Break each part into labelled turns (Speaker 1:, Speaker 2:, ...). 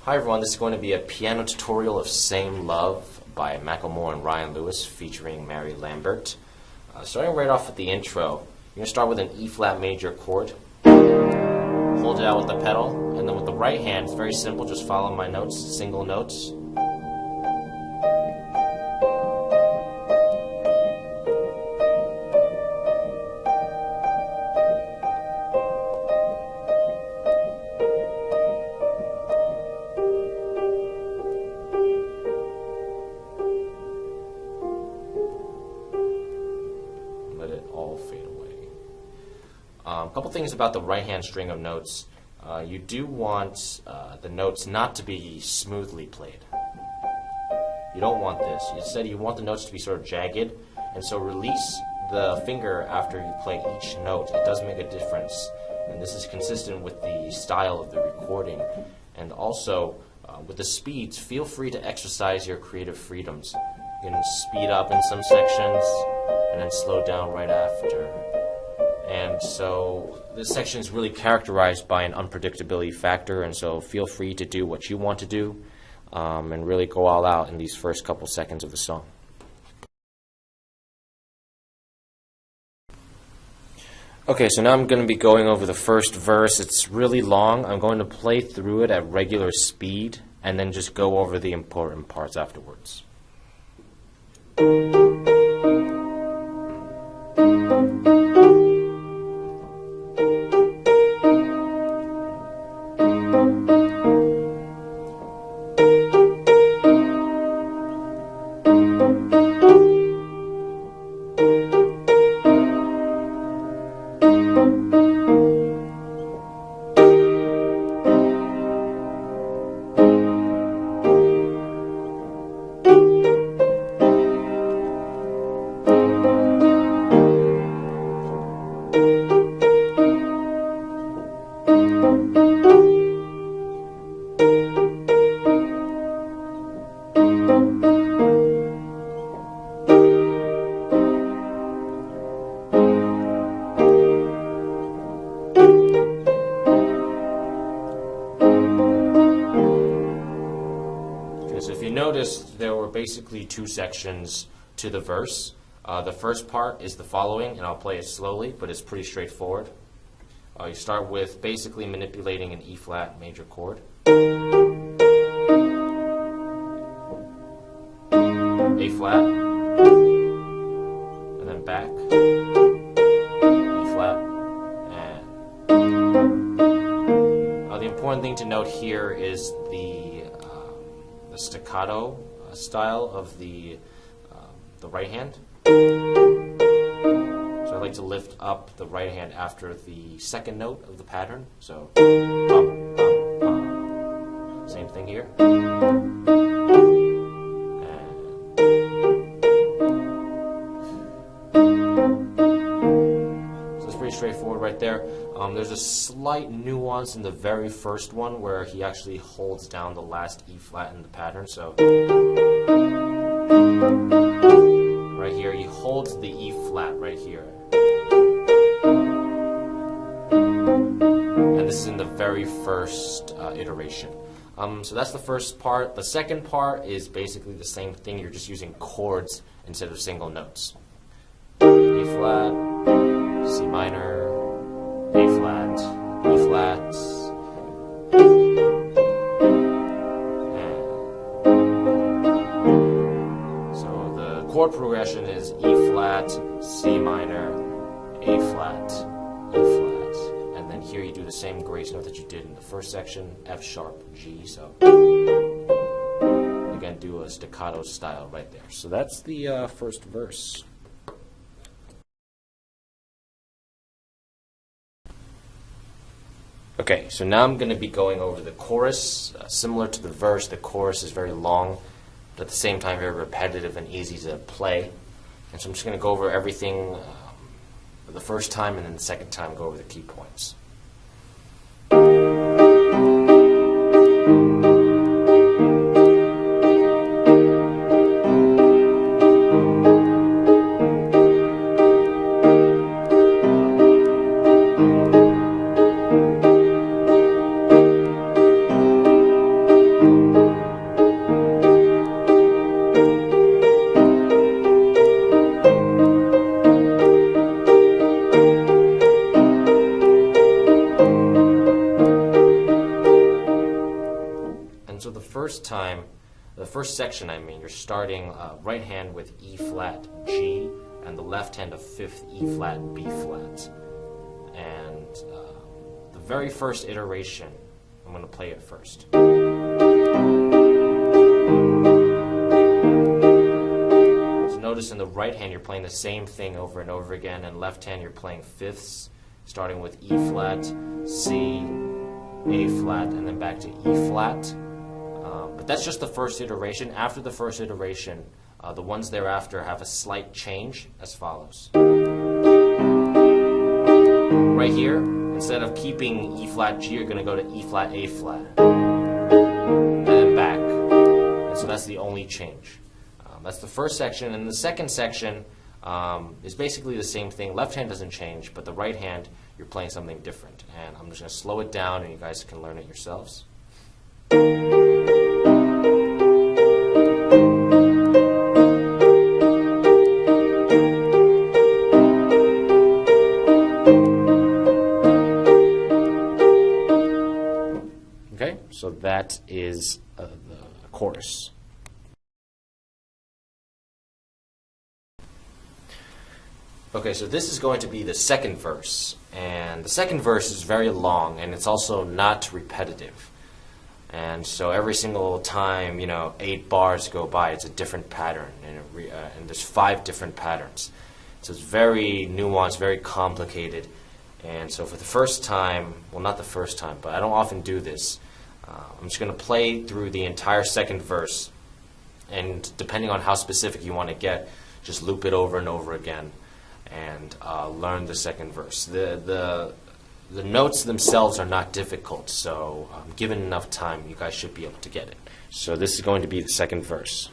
Speaker 1: Hi everyone, this is going to be a piano tutorial of Same Love by Macklemore and Ryan Lewis featuring Mary Lambert. Starting right off with the intro, you're going to start with an E flat major chord, hold it out with the pedal, and then with the right hand, it's very simple, just follow my notes, single notes. Let it all fade away. A couple things about the right hand string of notes. You do want the notes not to be smoothly played. You don't want this. Instead, you want the notes to be sort of jagged, and so release the finger after you play each note. It does make a difference, and this is consistent with the style of the recording. And also, with the speeds, feel free to exercise your creative freedoms. You can speed up in some sections, and then slow down right after. And so this section is really characterized by an unpredictability factor, and so feel free to do what you want to do and really go all out in these first couple seconds of the song. Okay, so now I'm going to be going over the first verse. It's really long. I'm going to play through it at regular speed and then just go over the important parts afterwards. So if you noticed, there were basically two sections to the verse. The first part is the following, and I'll play it slowly, but it's pretty straightforward. You start with basically manipulating an E flat major chord. A flat, and then back, E flat, and the important thing to note here is the staccato style of the right hand. So I like to lift up the right hand after the second note of the pattern. So bum, bum, bum. Same thing here. So it's pretty straightforward right there. There's a slight nuance in the very first one where he actually holds down the last E flat in the pattern. So right here, he holds the E flat right here. And this is in the very first iteration. So that's the first part. The second part is basically the same thing. You're just using chords instead of single notes. E flat, C minor, A flat, E flat, so the chord progression is E flat, C minor, A flat, E flat, and then here you do the same grace note that you did in the first section, F sharp, G, so again do a staccato style right there. So that's the first verse. Okay, so now I'm going to be going over the chorus. Similar to the verse, the chorus is very long, but at the same time very repetitive and easy to play. And so I'm just going to go over everything for the first time, and then the second time go over the key points. first time, the first section, I mean, you're starting right hand with E flat, G, and the left hand of fifth E flat, B flat. And the very first iteration, I'm going to play it first. So notice in the right hand, you're playing the same thing over and over again, and left hand, you're playing fifths, starting with E flat, C, A flat, and then back to E flat. But that's just the first iteration. After the first iteration, the ones thereafter have a slight change as follows. Right here, instead of keeping E flat G, you're going to go to E flat A flat, and then back. And so that's the only change. That's the first section. And the second section is basically the same thing. Left hand doesn't change, but the right hand, you're playing something different. And I'm just going to slow it down, and you guys can learn it yourselves. Okay, so that is the chorus. Okay, so this is going to be the second verse, and the second verse is very long, and it's also not repetitive. And so every single time, 8 bars go by, it's a different pattern, and there's 5 different patterns. So it's very nuanced, very complicated. And so for the first time, well, not the first time, but I don't often do this. I'm just going to play through the entire second verse, and depending on how specific you want to get, just loop it over and over again and learn the second verse. The notes themselves are not difficult, so given enough time, you guys should be able to get it. So this is going to be the second verse.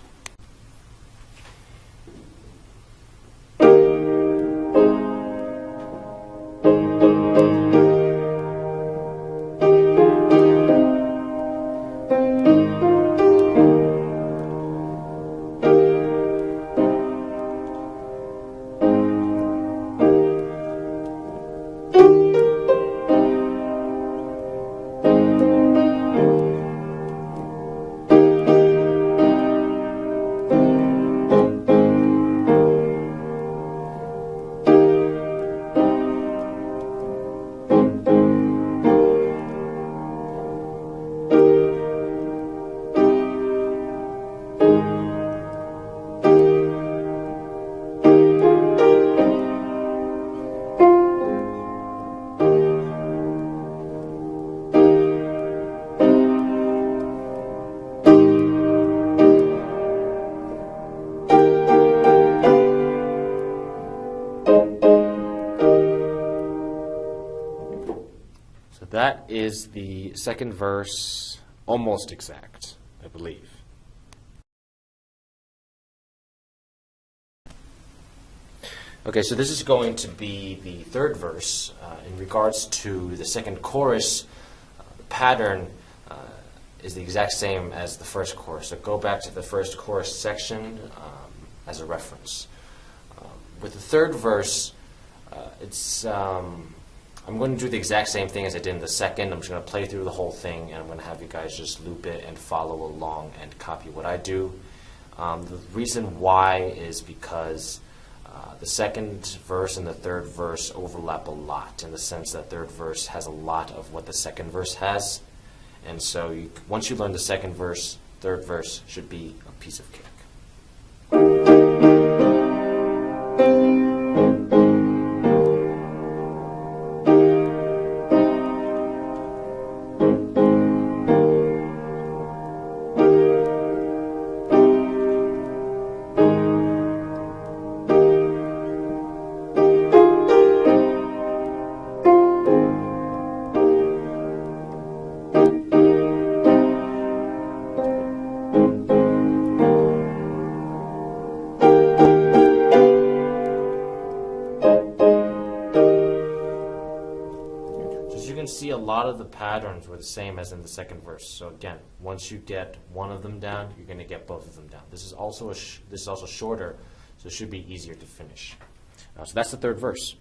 Speaker 1: That is the second verse, almost exact, I believe. Okay, so this is going to be the third verse. In regards to the second chorus, the pattern is the exact same as the first chorus. So go back to the first chorus section as a reference. With the third verse, I'm going to do the exact same thing as I did in the second. I'm just going to play through the whole thing, and I'm going to have you guys just loop it and follow along and copy what I do. The reason why is because the second verse and the third verse overlap a lot, in the sense that third verse has a lot of what the second verse has. And so once you learn the second verse, third verse should be a piece of cake. See, a lot of the patterns were the same as in the second verse. So again, once you get one of them down, you're going to get both of them down. This is also shorter, so it should be easier to finish. So that's the third verse.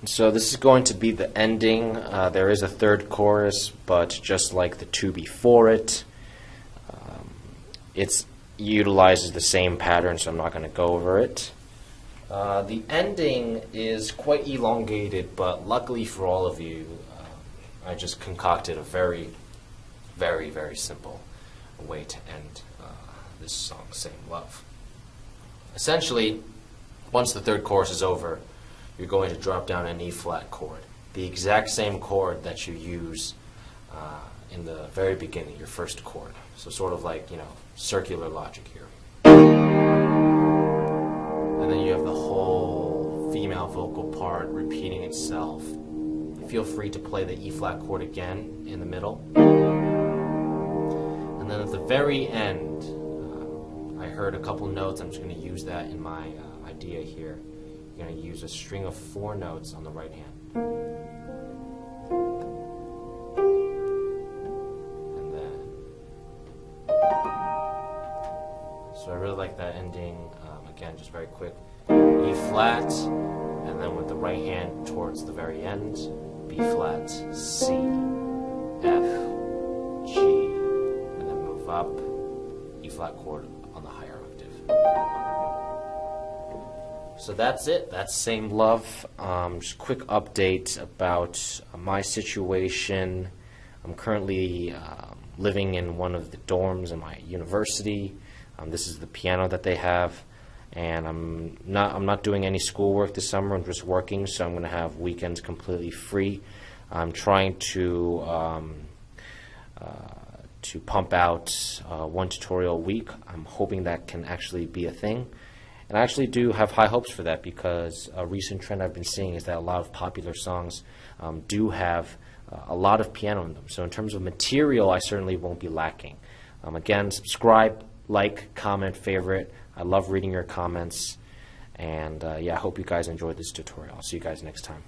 Speaker 1: So this is going to be the ending. There is a third chorus, but just like the two before it, it utilizes the same pattern, so I'm not going to go over it. The ending is quite elongated, but luckily for all of you, I just concocted a very, very, very simple way to end this song, Same Love. Essentially, once the third chorus is over, you're going to drop down an E-flat chord, the exact same chord that you use in the very beginning, your first chord. So sort of like, circular logic here. And then you have the whole female vocal part repeating itself. Feel free to play the E-flat chord again in the middle. And then at the very end, I heard a couple notes. I'm just going to use that in my idea here. You're going to use a string of 4 notes on the right hand. And then, so I really like that ending. Again, just very quick. E flat, and then with the right hand towards the very end, B flat, C, F, G, and then move up, E flat chord on the higher octave. So that's it. That's Same Love. Just a quick update about my situation. I'm currently living in one of the dorms in my university. This is the piano that they have, and I'm not doing any schoolwork this summer. I'm just working, so I'm going to have weekends completely free. I'm trying to pump out 1 tutorial a week. I'm hoping that can actually be a thing. And I actually do have high hopes for that, because a recent trend I've been seeing is that a lot of popular songs do have a lot of piano in them. So in terms of material, I certainly won't be lacking. Again, subscribe, like, comment, favorite. I love reading your comments. And yeah, I hope you guys enjoyed this tutorial. I'll see you guys next time.